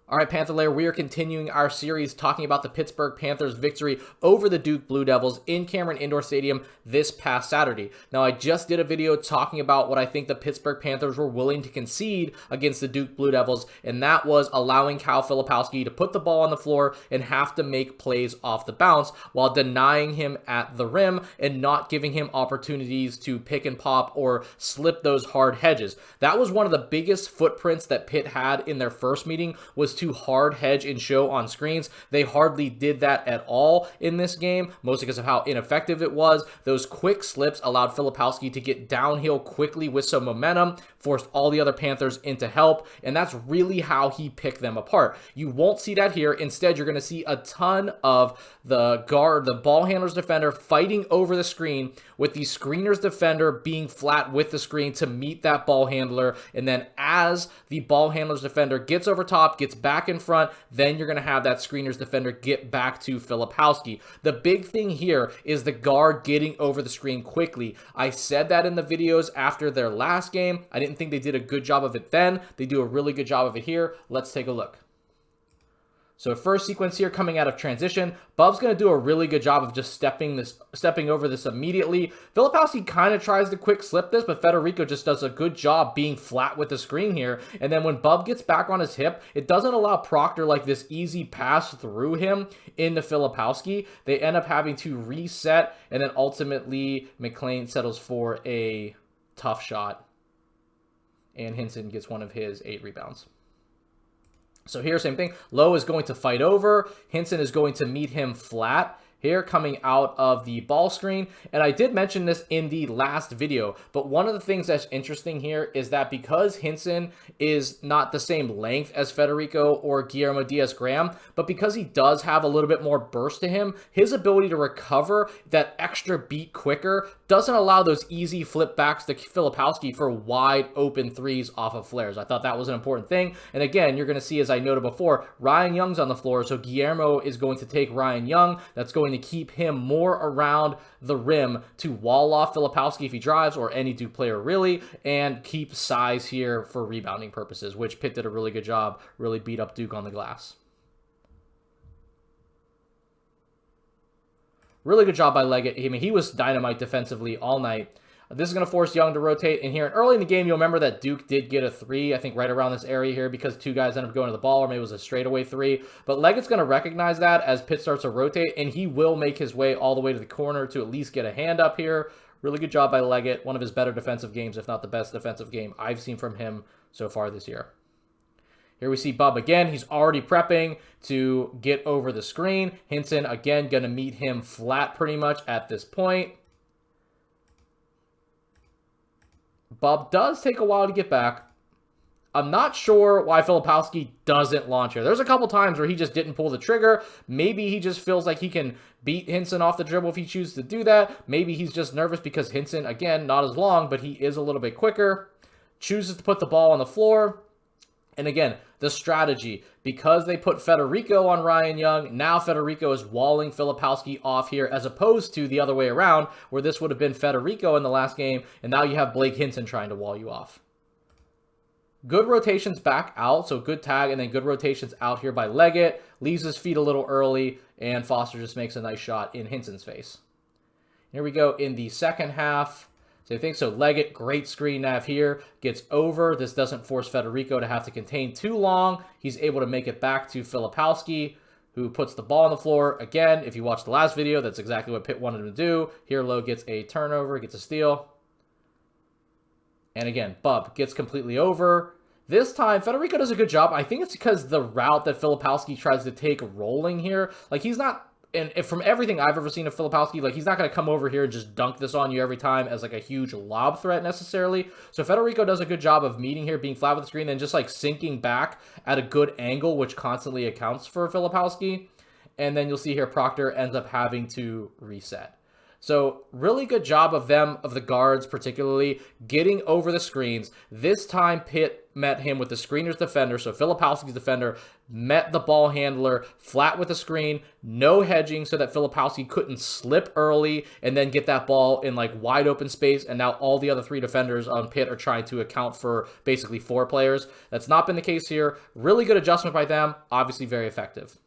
All right, Panther Lair, we are continuing our series talking about the Pittsburgh Panthers' victory over the Duke Blue Devils in Cameron Indoor Stadium this past Saturday. Now, I just did a video talking about what I think the Pittsburgh Panthers were willing to concede against the Duke Blue Devils, and that was allowing Kyle Filipowski to put the ball on the floor and have to make plays off the bounce while denying him at the rim and not giving him opportunities to pick and pop or slip those hard hedges. That was one of the biggest footprints that Pitt had in their first meeting, was to hard hedge and show on screens. They hardly did that at all in this game, mostly because of how ineffective it was. Those quick slips allowed Filipowski to get downhill quickly with some momentum, forced all the other Panthers into help, and that's really how he picked them apart. You won't see that here. Instead, you're going to see a ton of the ball handler's defender fighting over the screen, with the screener's defender being flat with the screen to meet that ball handler, and then as the ball handler's defender gets over top, gets back in front, then you're going to have that screener's defender get back to Filipowski. The big thing here is the guard getting over the screen quickly. I said that in the videos after their last game. I didn't think they did a good job of it then. They do a really good job of it here. Let's take a look. So first sequence here coming out of transition, Bub's going to do a really good job of just stepping over this immediately. Filipowski kind of tries to quick slip this, but Federico just does a good job being flat with the screen here. And then when Bub gets back on his hip, it doesn't allow Proctor like this easy pass through him into Filipowski. They end up having to reset, and then ultimately McLean settles for a tough shot, and Hinson gets one of his 8 rebounds. So here, same thing. Lowe is going to fight over. Hinson is going to meet him flat here coming out of the ball screen. And I did mention this in the last video, but one of the things that's interesting here is that because Hinson is not the same length as Federico or Guillermo Diaz-Graham, but because he does have a little bit more burst to him, his ability to recover that extra beat quicker doesn't allow those easy flip backs to Filipowski for wide open threes off of flares. I thought that was an important thing. And again, you're going to see, as I noted before, Ryan Young's on the floor, so Guillermo is going to take Ryan Young. That's going to keep him more around the rim to wall off Filipowski if he drives, or any Duke player really, and keep size here for rebounding purposes, which Pitt did a really good job, really beat up Duke on the glass. Really good job by Leggett. I mean, he was dynamite defensively all night. This is going to force Young to rotate in here. And early in the game, you'll remember that Duke did get a 3, I think right around this area here, because 2 guys ended up going to the ball, or maybe it was a straightaway 3. But Leggett's going to recognize that as Pitt starts to rotate, and he will make his way all the way to the corner to at least get a hand up here. Really good job by Leggett. One of his better defensive games, if not the best defensive game I've seen from him so far this year. Here we see Bub again. He's already prepping to get over the screen. Hinson, again, going to meet him flat pretty much at this point. Bub does take a while to get back. I'm not sure why Filipowski doesn't launch here. There's a couple times where he just didn't pull the trigger. Maybe he just feels like he can beat Hinson off the dribble if he chooses to do that. Maybe he's just nervous because Hinson, again, not as long, but he is a little bit quicker. Chooses to put the ball on the floor. And again, the strategy, because they put Federico on Ryan Young, now Federico is walling Filipowski off here, as opposed to the other way around, where this would have been Federico in the last game, and now you have Blake Hinson trying to wall you off. Good rotations back out, so good tag, and then good rotations out here by Leggett. Leaves his feet a little early, and Foster just makes a nice shot in Hinson's face. Here we go in the second half. Same thing, so Leggett, great screen nav here, gets over. This doesn't force Federico to have to contain too long. He's able to make it back to Filipowski, who puts the ball on the floor. Again, if you watched the last video, that's exactly what Pitt wanted him to do. Here, Lowe gets a turnover, gets a steal. And again, Bub gets completely over. This time, Federico does a good job. I think it's because the route that Filipowski tries to take rolling here, like he's not, and from everything I've ever seen of Filipowski, like he's not going to come over here and just dunk this on you every time as like a huge lob threat necessarily. So Federico does a good job of meeting here, being flat with the screen, and just like sinking back at a good angle, which constantly accounts for Filipowski. And then you'll see here Proctor ends up having to reset. So really good job of them, of the guards particularly, getting over the screens. This time Pitt met him with the screener's defender, so Filipowski's defender met the ball handler flat with the screen, no hedging so that Filipowski couldn't slip early and then get that ball in like wide open space, and now all the other 3 defenders on Pitt are trying to account for basically 4 players. That's not been the case here. Really good adjustment by them, obviously very effective.